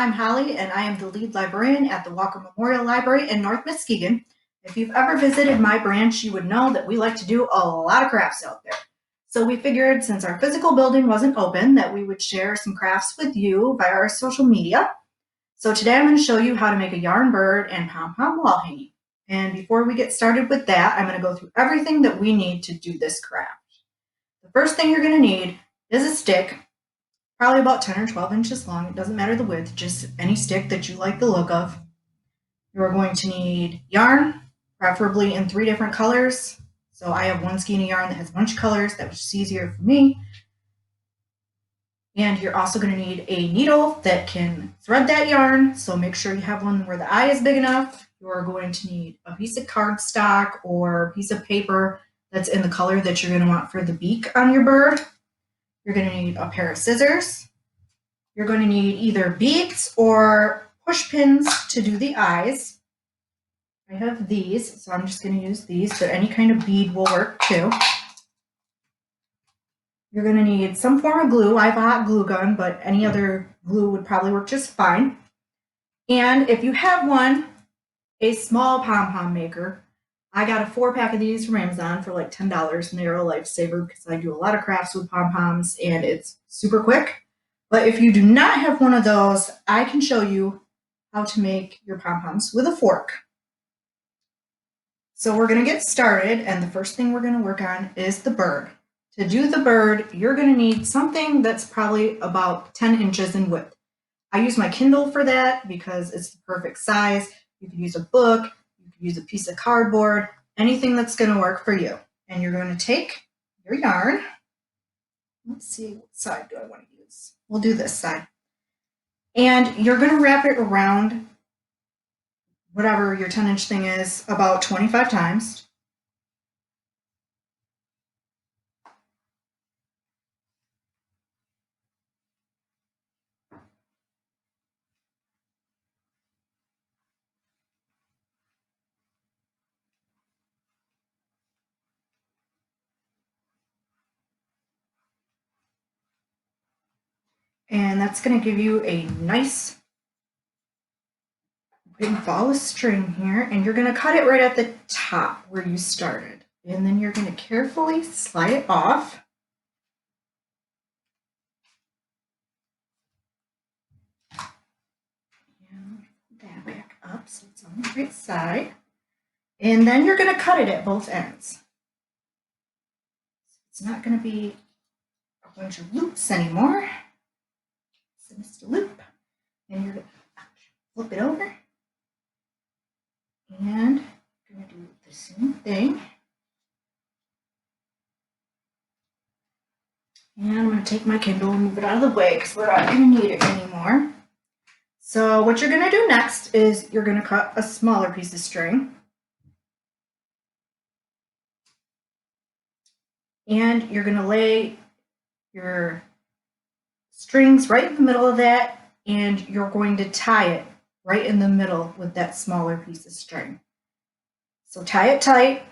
I'm Holly, and I am the lead librarian at the Walker Memorial Library in North Muskegon. If you've ever visited my branch, you would know that we like to do a lot of crafts out there. So we figured since our physical building wasn't open that we would share some crafts with you via our social media. So today I'm going to show you how to make a yarn bird and pom-pom wall hanging. And before we get started with that, I'm going to go through everything that we need to do this craft. The first thing you're going to need is a stick, probably about 10 or 12 inches long. It doesn't matter the width, just any stick that you like the look of. You're going to need yarn, preferably in 3 different colors. So I have one skein of yarn that has a bunch of colors. That was just easier for me. And you're also going to need a needle that can thread that yarn. So make sure you have one where the eye is big enough. You're going to need a piece of cardstock or a piece of paper that's in the color that you're going to want for the beak on your bird. You're going to need a pair of scissors. You're going to need either beads or push pins to do the eyes. I have these, so I'm just going to use these, but any kind of bead will work too. You're going to need some form of glue. I have a hot glue gun, but any other glue would probably work just fine. And if you have one, a small pom-pom maker. I got a 4-pack of these from Amazon for like $10, and they're a lifesaver because I do a lot of crafts with pom-poms and it's super quick. But if you do not have one of those, I can show you how to make your pom-poms with a fork. So we're going to get started, and the first thing we're going to work on is the bird. To do the bird, you're going to need something that's probably about 10 inches in width. I use my Kindle for that because it's the perfect size. You can use a book, you can use a piece of cardboard, anything that's going to work for you. And you're going to take your yarn. Let's see, what side do I want to use? We'll do this side. And you're going to wrap it around whatever your 10-inch thing is about 25 times. And that's going to give you a nice big ball of string here, and you're going to cut it right at the top where you started. And then you're going to carefully slide it off. And put that back up so it's on the right side. And then you're going to cut it at both ends. It's not going to be a bunch of loops anymore. It's just a loop. And you're going to flip it over. And you're going to do the same thing. And I'm going to take my Kindle and move it out of the way because we're not going to need it anymore. So what you're going to do next is you're going to cut a smaller piece of string. And you're going to lay your strings right in the middle of that, and you're going to tie it right in the middle with that smaller piece of string. So tie it tight,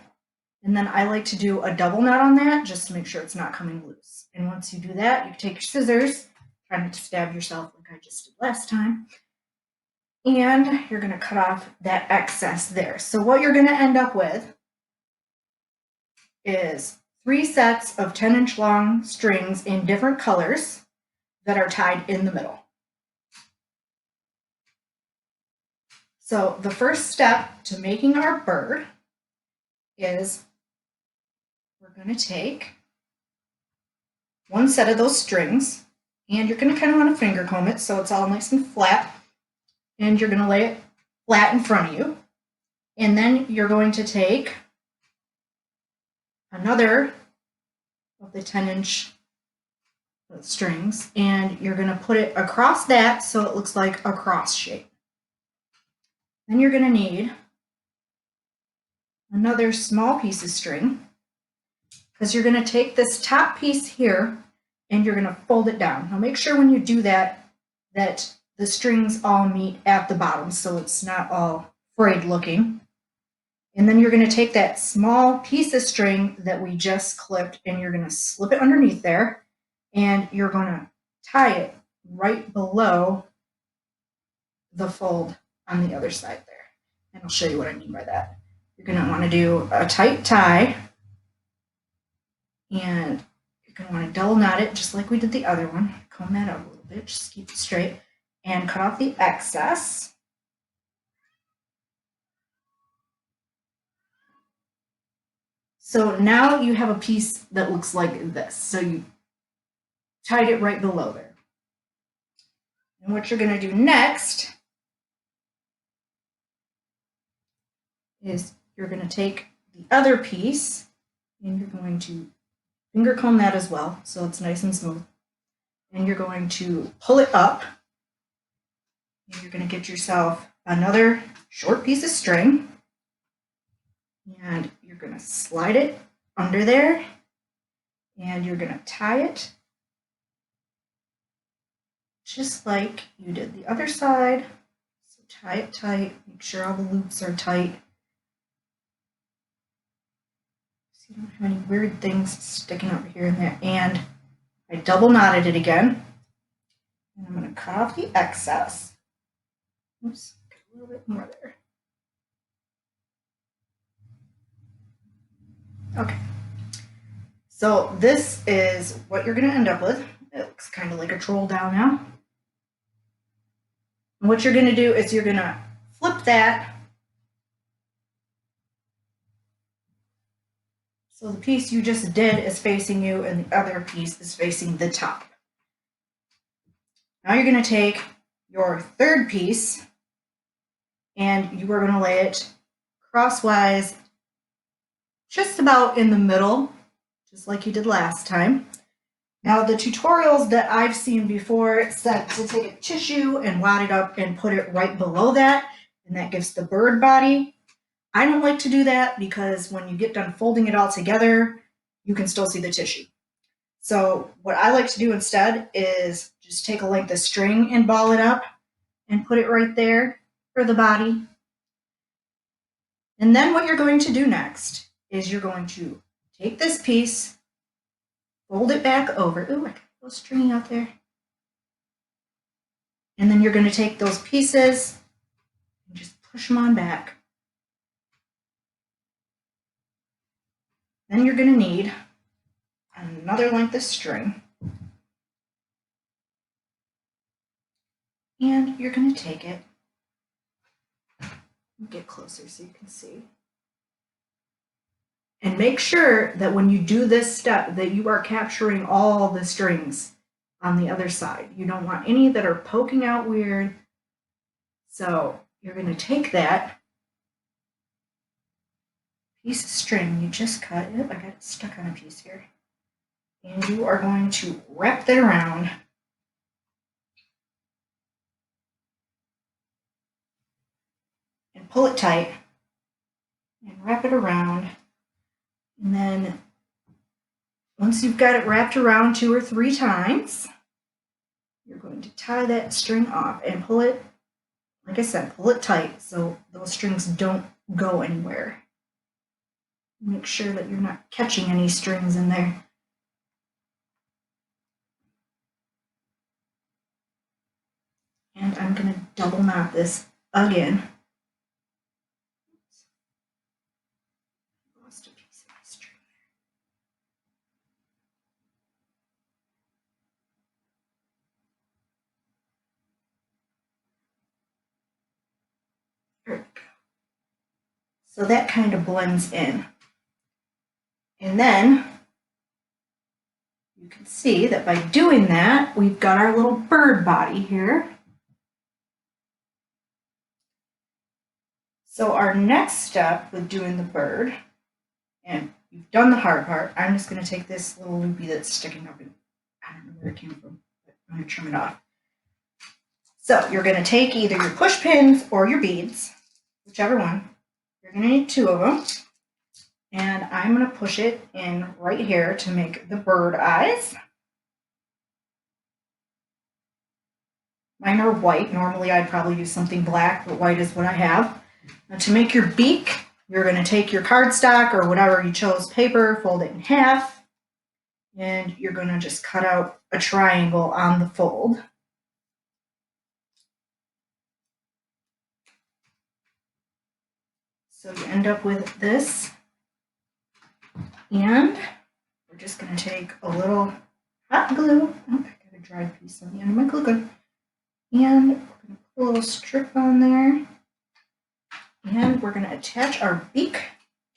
and then I like to do a double knot on that just to make sure it's not coming loose. And once you do that, you take your scissors, try not to stab yourself like I just did last time, and you're going to cut off that excess there. So what you're going to end up with is 3 sets of 10-inch long strings in different colors that are tied in the middle. So the first step to making our bird is we're going to take 1 set of those strings, and you're going to kind of want to finger comb it so it's all nice and flat, and you're going to lay it flat in front of you. And then you're going to take another of the 10-inch strings, and you're going to put it across that so it looks like a cross shape. Then you're going to need another small piece of string because you're going to take this top piece here and you're going to fold it down. Now make sure when you do that that the strings all meet at the bottom so it's not all frayed looking. And then you're going to take that small piece of string that we just clipped and you're going to slip it underneath there, and you're going to tie it right below the fold on the other side there. And I'll show you what I mean by that. You're going to want to do a tight tie, and you're going to want to double knot it just like we did the other one. Comb that out a little bit, just keep it straight, and cut off the excess. So now you have a piece that looks like this. So you tied it right below there. And what you're going to do next is you're going to take the other piece and you're going to finger comb that as well so it's nice and smooth. And you're going to pull it up. And you're going to get yourself another short piece of string. And you're going to slide it under there. And you're going to tie it just like you did the other side. So tie it tight, make sure all the loops are tight. So you don't have any weird things sticking over here and there. And I double knotted it again. And I'm going to cut off the excess. Oops, got a little bit more there. Okay. So this is what you're going to end up with. It looks kind of like a troll doll now. And what you're going to do is you're going to flip that. So the piece you just did is facing you and the other piece is facing the top. Now you're going to take your third piece and you are going to lay it crosswise just about in the middle, just like you did last time. Now the tutorials that I've seen before said to take a tissue and wad it up and put it right below that, and that gives the bird body. I don't like to do that because when you get done folding it all together, you can still see the tissue. So what I like to do instead is just take a length of string and ball it up and put it right there for the body. And then what you're going to do next is you're going to take this piece, fold it back over. Ooh, I got a little stringy out there. And then you're going to take those pieces and just push them on back. Then you're going to need another length of string. And you're going to take it, get closer so you can see. And make sure that when you do this step that you are capturing all the strings on the other side. You don't want any that are poking out weird. So you're going to take that piece of string you just cut. Oh, I got it stuck on a piece here. And you are going to wrap that around. And pull it tight. And wrap it around. And then once you've got it wrapped around 2 or 3 times, you're going to tie that string off and pull it, like I said, pull it tight so those strings don't go anywhere. Make sure that you're not catching any strings in there. And I'm going to double knot this again. Lost a piece of my string there. There we go. So that kind of blends in. And then you can see that by doing that, we've got our little bird body here. So our next step with doing the bird, and you've done the hard part, I'm just going to take this little loopy that's sticking up, and I don't know where it came from, but I'm going to trim it off. So you're going to take either your push pins or your beads, whichever one. You're going to need 2 of them. And I'm going to push it in right here to make the bird eyes. Mine are white. Normally I'd probably use something black, but white is what I have. Now to make your beak, you're going to take your cardstock or whatever you chose paper, fold it in half, and you're going to just cut out a triangle on the fold. So you end up with this. And we're just going to take a little hot glue. Oh, I got a dried piece on the end of my glue gun. And we're going to put a little strip on there. And we're going to attach our beak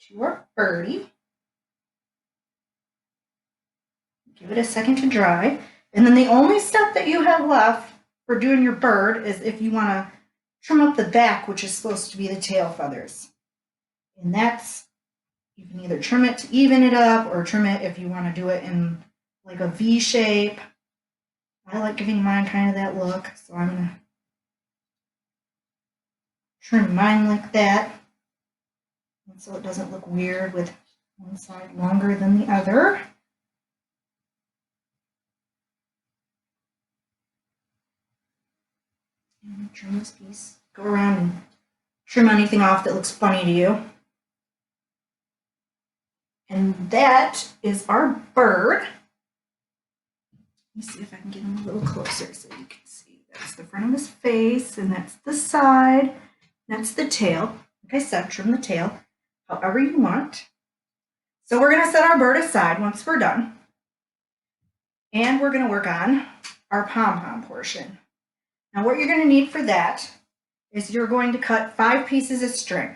to our birdie. Give it a second to dry. And then the only step that you have left for doing your bird is if you want to trim up the back, which is supposed to be the tail feathers. And that's, you can either trim it to even it up or trim it if you want to do it in like a V shape. I like giving mine kind of that look, so I'm going to trim mine like that. And so it doesn't look weird with one side longer than the other. And trim this piece. Go around and trim anything off that looks funny to you. And that is our bird. Let me see if I can get him a little closer so you can see. That's the front of his face, and that's the side. That's the tail. Like I said, trim the tail however you want. So we're going to set our bird aside once we're done. And we're going to work on our pom-pom portion. Now what you're going to need for that is you're going to cut 5 pieces of string.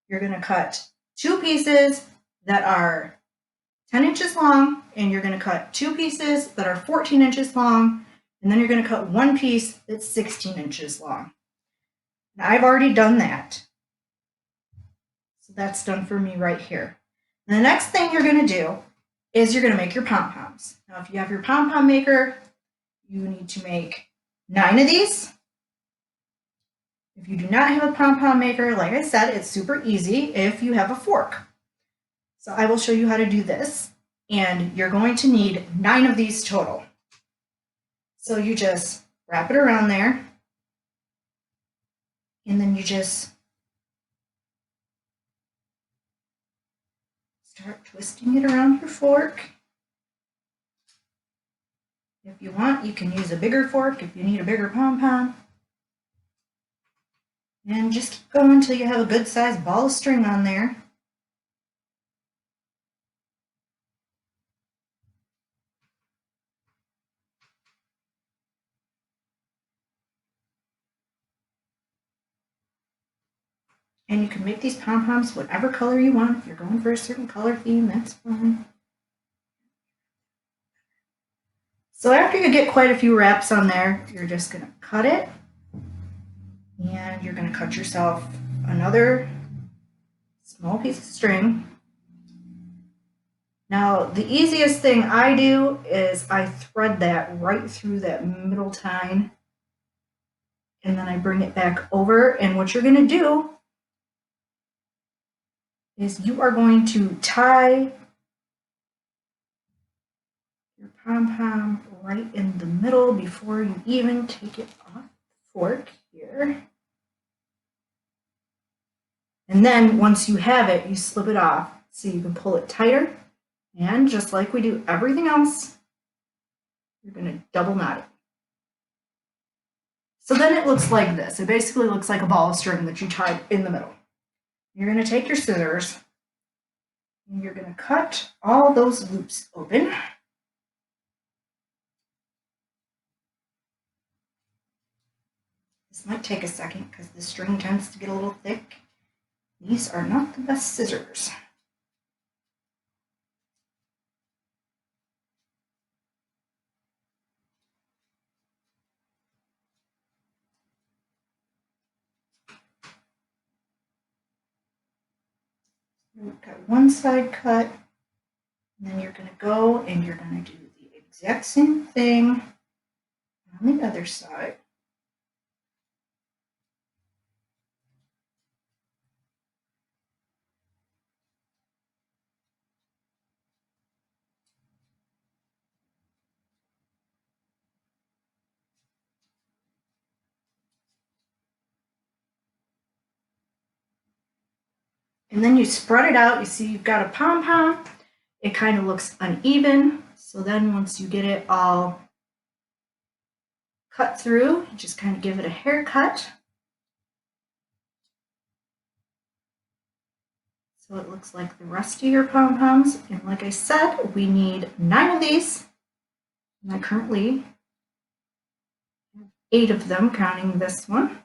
You're going to cut 2 pieces that are 10 inches long, and you're going to cut 2 pieces that are 14 inches long, and then you're going to cut 1 piece that's 16 inches long. Now I've already done that. So that's done for me right here. And the next thing you're going to do is you're going to make your pom-poms. Now if you have your pom-pom maker, you need to make 9 of these. If you do not have a pom-pom maker, like I said, it's super easy if you have a fork. So I will show you how to do this, and you're going to need 9 of these total. So you just wrap it around there, and then you just start twisting it around your fork. If you want, you can use a bigger fork if you need a bigger pom-pom. And just keep going until you have a good sized ball of string on there. And you can make these pom-poms whatever color you want. If you're going for a certain color theme, that's fine. So after you get quite a few wraps on there, you're just going to cut it. And you're going to cut yourself another small piece of string. Now, the easiest thing I do is I thread that right through that middle tine. And then I bring it back over. And what you're going to do is you are going to tie your pom-pom right in the middle before you even take it off the fork here. And then once you have it, you slip it off so you can pull it tighter. And just like we do everything else, you're going to double knot it. So then it looks like this. It basically looks like a ball of string that you tied in the middle. You're going to take your scissors and you're going to cut all those loops open. This might take a second because the string tends to get a little thick. These are not the best scissors. We've got one side cut, and then you're going to go and you're going to do the exact same thing on the other side. And then you spread it out. You see you've got a pom-pom. It kind of looks uneven. So then once you get it all cut through, you just kind of give it a haircut. So it looks like the rest of your pom-poms. And like I said, we need 9 of these. And I currently have 8 of them, counting this one.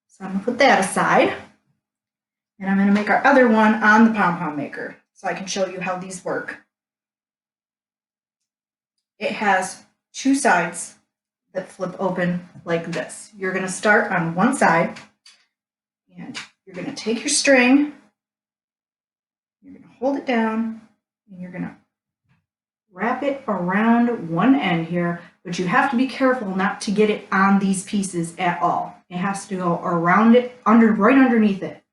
So I'm going to put that aside. And I'm going to make our other one on the pom-pom maker so I can show you how these work. It has 2 sides that flip open like this. You're going to start on one side, and you're going to take your string, you're going to hold it down, and you're going to wrap it around one end here, but you have to be careful not to get it on these pieces at all. It has to go around it, right underneath it.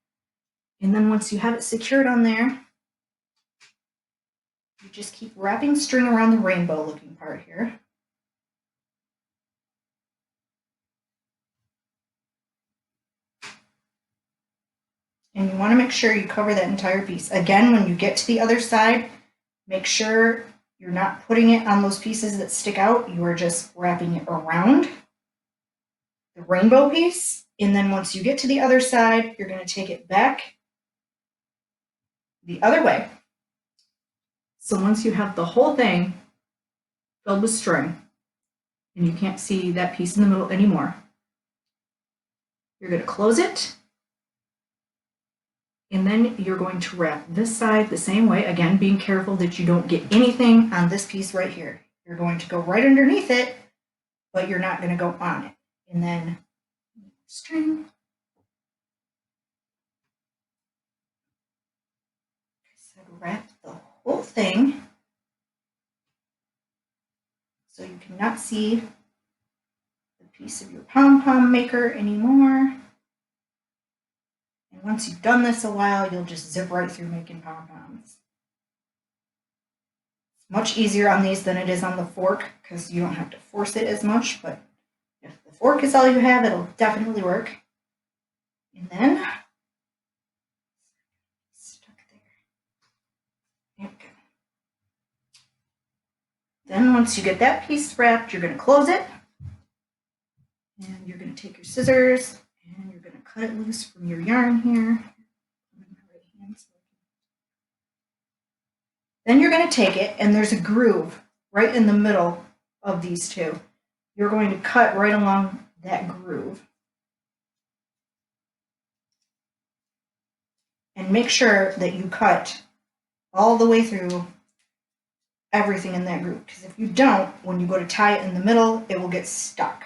And then once you have it secured on there, you just keep wrapping string around the rainbow looking part here. And you want to make sure you cover that entire piece. Again, when you get to the other side, make sure you're not putting it on those pieces that stick out. You are just wrapping it around the rainbow piece. And then once you get to the other side, you're going to take it back the other way. So once you have the whole thing filled with string, and you can't see that piece in the middle anymore, you're going to close it. And then you're going to wrap this side the same way, again, being careful that you don't get anything on this piece right here. You're going to go right underneath it, but you're not going to go on it. And then string. So wrap the whole thing so you cannot see the piece of your pom-pom maker anymore. And once you've done this a while, you'll just zip right through making pom-poms. It's much easier on these than it is on the fork because you don't have to force it as much, but if the fork is all you have, it'll definitely work. And then, stuck there. There we go. Then once you get that piece wrapped, you're going to close it. And you're going to take your scissors and you're going to cut it loose from your yarn here. Then you're going to take it, and there's a groove right in the middle of these two. You're going to cut right along that groove. And make sure that you cut all the way through everything in that groove, because if you don't, when you go to tie it in the middle, it will get stuck.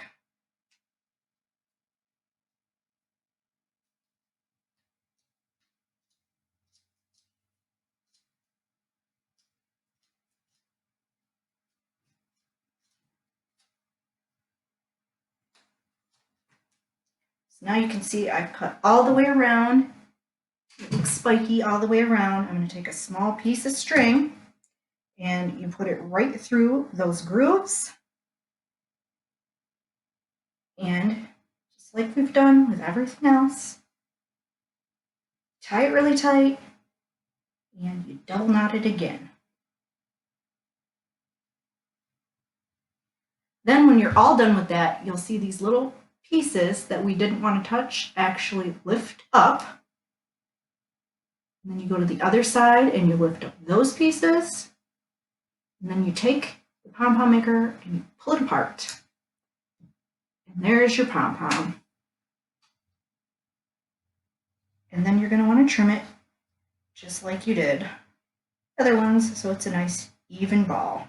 So now you can see I've cut all the way around. It looks spiky all the way around. I'm going to take a small piece of string and you put it right through those grooves. And just like we've done with everything else, tie it really tight and you double knot it again. Then when you're all done with that, you'll see these little pieces that we didn't want to touch actually lift up. And then you go to the other side and you lift up those pieces. And then you take the pom-pom maker and you pull it apart. And there's your pom-pom. And then you're going to want to trim it just like you did the other ones, so it's a nice even ball.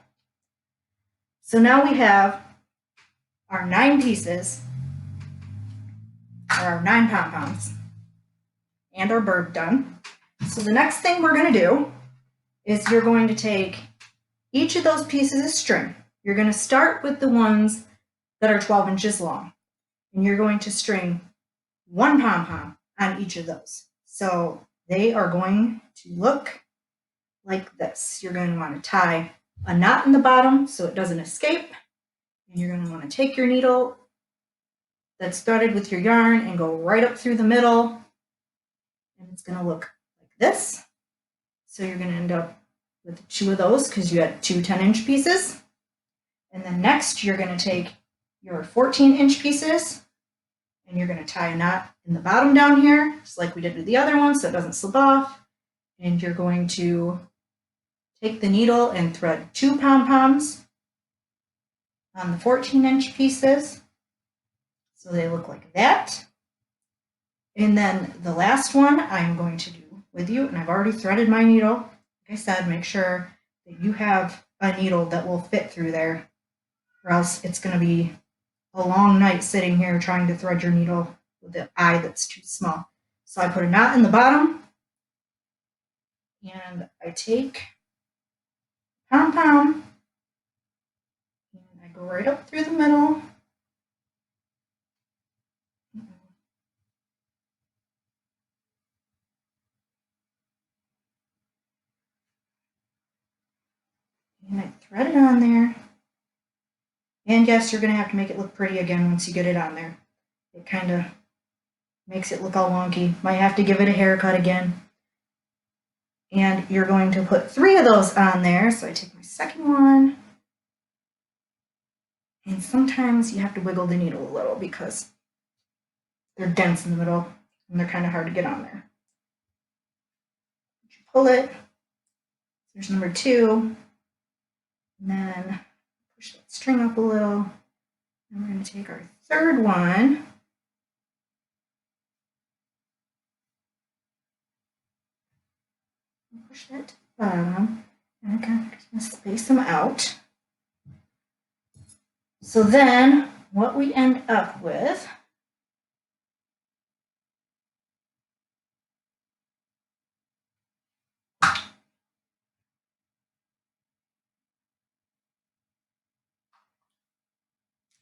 So now we have our 9 pieces, or our 9 pom-poms, and our bird done. So the next thing we're going to do is you're going to take each of those pieces of string. You're going to start with the ones that are 12 inches long, and you're going to string 1 pom-pom on each of those. So they are going to look like this. You're going to want to tie a knot in the bottom so it doesn't escape. And you're going to want to take your needle that's threaded with your yarn and go right up through the middle. And it's going to look like this. So you're going to end up with 2 of those because you had 2 10-inch pieces. And then next you're going to take your 14-inch pieces and you're going to tie a knot in the bottom down here, just like we did with the other one so it doesn't slip off. And you're going to take the needle and thread 2 pom-poms on the 14-inch pieces. So they look like that. And then the last one I'm going to do with you, and I've already threaded my needle. Like I said, make sure that you have a needle that will fit through there, or else it's going to be a long night sitting here trying to thread your needle with the eye that's too small. So I put a knot in the bottom, and I take pom-pom, and I go right up through the middle. And I thread it on there. And yes, you're going to have to make it look pretty again once you get it on there. It kind of makes it look all wonky. Might have to give it a haircut again. And you're going to put 3 of those on there. So I take my second one. And sometimes you have to wiggle the needle a little because they're dense in the middle and they're kind of hard to get on there. You pull it. There's number 2. And then push that string up a little. And we're going to take our third one. Push that to the bottom. And again, I'm just going to space them out. So then what we end up with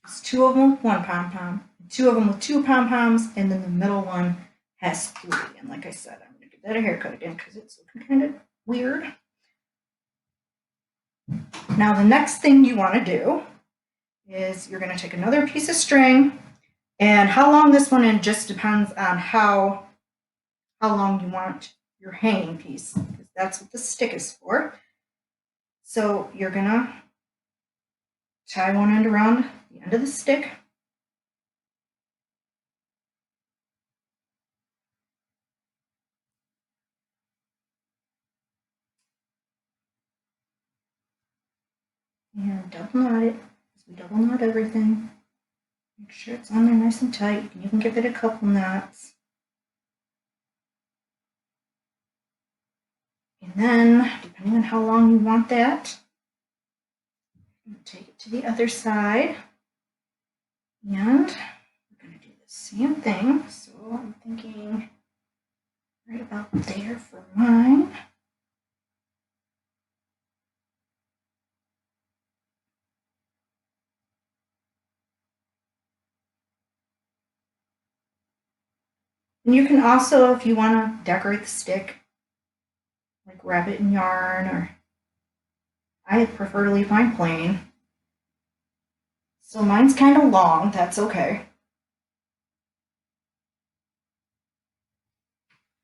is 2 of them with 1 pom-pom, 2 of them with 2 pom-poms, and then the middle one has 3. And like I said, I'm going to give that a haircut again because it's looking kind of weird. Now the next thing you want to do is you're going to take another piece of string, and how long this one in just depends on how long you want your hanging piece, because that's what the stick is for. So you're going to tie one end around the end of the stick. And double knot it, because we double knot everything. Make sure it's on there nice and tight. You can give it a couple knots. And then, depending on how long you want that, take it to the other side. And we're going to do the same thing. So I'm thinking right about there for mine. And you can also, if you want to decorate the stick, like wrap it in yarn, or I prefer to leave mine plain. So mine's kind of long, that's okay.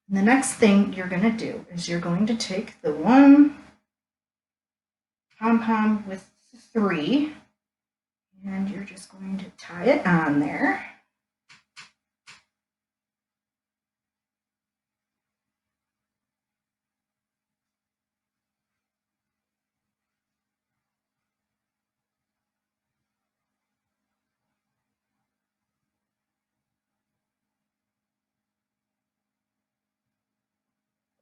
And the next thing you're going to do is you're going to take the 1 pom-pom with 3, and you're just going to tie it on there.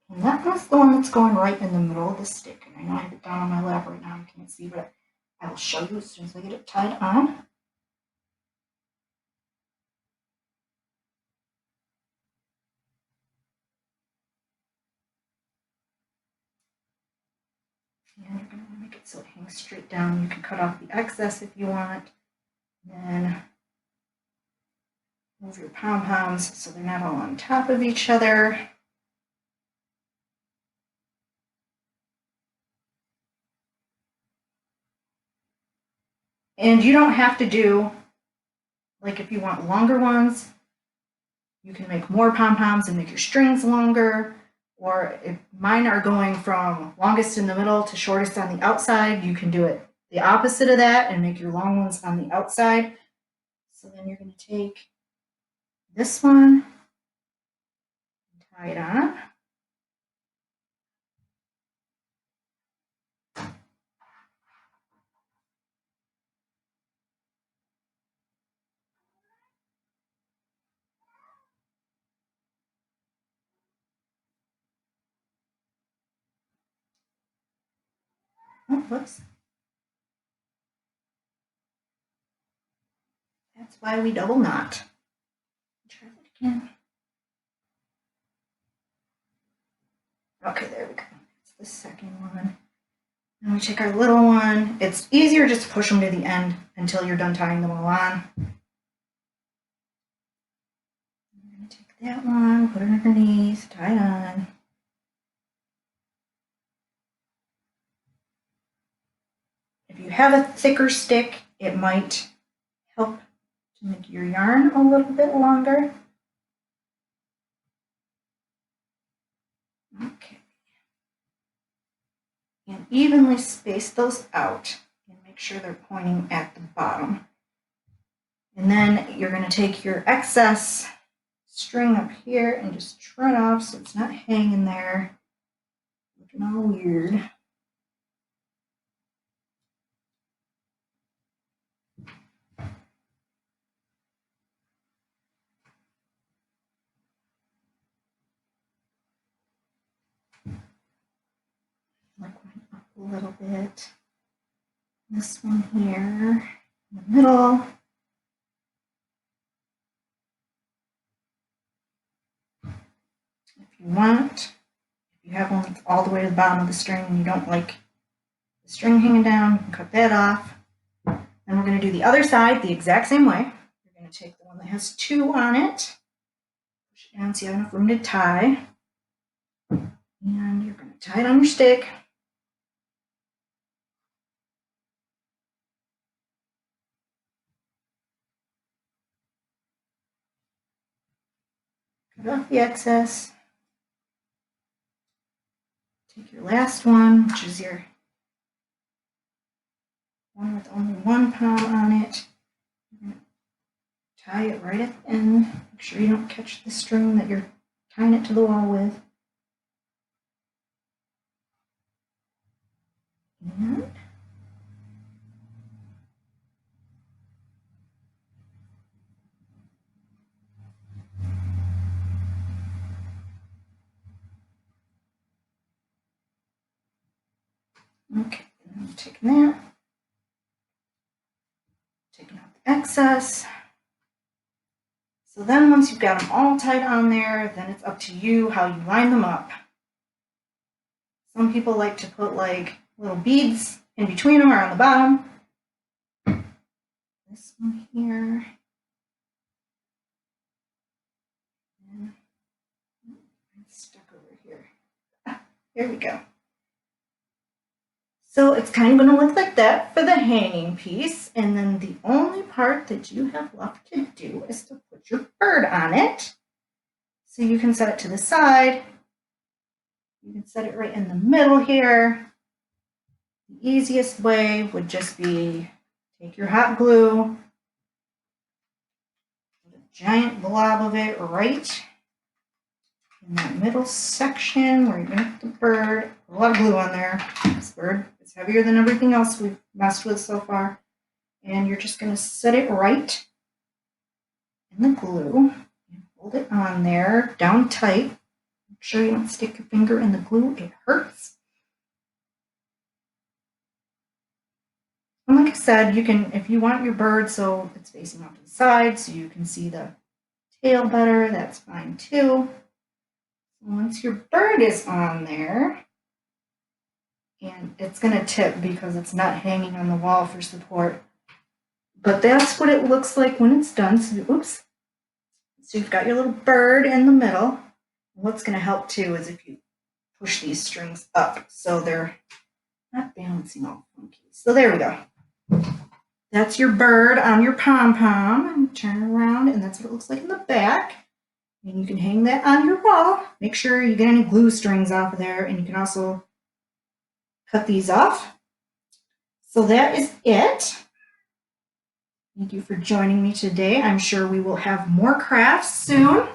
And that was the one that's going right in the middle of the stick. And I know I have it down on my lap right now, you can't see, but I will show you as soon as I get it tied on. And you're going to make it so it hangs straight down. You can cut off the excess if you want. Then move your pom-poms so they're not all on top of each other. And you don't have to do, like if you want longer ones, you can make more pom-poms and make your strings longer. Or if mine are going from longest in the middle to shortest on the outside, you can do it the opposite of that and make your long ones on the outside. So then you're going to take this one and tie it on. Oh, whoops. That's why we double knot. Try that again. Okay, there we go. That's the second one. Then we take our little one. It's easier just to push them to the end until you're done tying them all on. I'm going to take that one, put it underneath, tie it on. If you have a thicker stick, it might help to make your yarn a little bit longer. Okay. And evenly space those out and make sure they're pointing at the bottom. And then you're going to take your excess string up here and just trim it off so it's not hanging there looking all weird. Work mine up a little bit. This one here in the middle. If you want, if you have one that's all the way to the bottom of the string and you don't like the string hanging down, you can cut that off. Then we're going to do the other side the exact same way. You're going to take the one that has 2 on it, push it down so you have enough room to tie, and you're going to tie it on your stick. Cut off the excess. Take your last one, which is your one with only 1 pom on it. You're going to tie it right at the end. Make sure you don't catch the string that you're tying it to the wall with. And okay, and I'm taking that, taking out the excess. So then once you've got them all tied on there, then it's up to you how you line them up. Some people like to put like little beads in between them or on the bottom. This one here. And it's stuck over here. Here we go. So it's kind of going to look like that for the hanging piece. And then the only part that you have left to do is to put your bird on it. So you can set it to the side. You can set it right in the middle here. The easiest way would just be take your hot glue, put a giant blob of it right in that middle section where you're going to put the bird. Put a lot of glue on there. This bird is heavier than everything else we've messed with so far. And you're just going to set it right in the glue and hold it on there down tight. Make sure you don't stick your finger in the glue. It hurts. And like I said, you can, if you want your bird so it's facing off to the side so you can see the tail better, that's fine too. Once your bird is on there, and it's going to tip because it's not hanging on the wall for support, but that's what it looks like when it's done. So, oops. So you've got your little bird in the middle. What's going to help too is if you push these strings up so they're not balancing all funky. So there we go. That's your bird on your pom-pom. Turn it around, and that's what it looks like in the back. And you can hang that on your wall. Make sure you get any glue strings off of there, and you can also cut these off. So that is it. Thank you for joining me today. I'm sure we will have more crafts soon.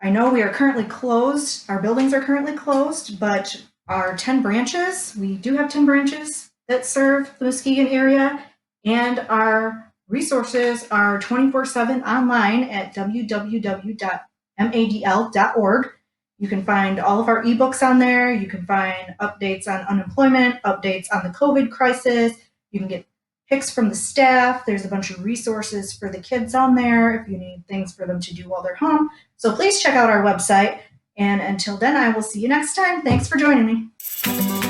I know we are currently closed. Our buildings are currently closed, but our 10 branches, we do have 10 branches that serve the Muskegon area, and our resources are 24/7 online at www.madl.org. You can find all of our ebooks on there. You can find updates on unemployment, updates on the COVID crisis. You can get pics from the staff. There's a bunch of resources for the kids on there if you need things for them to do while they're home. So please check out our website. And until then, I will see you next time. Thanks for joining me.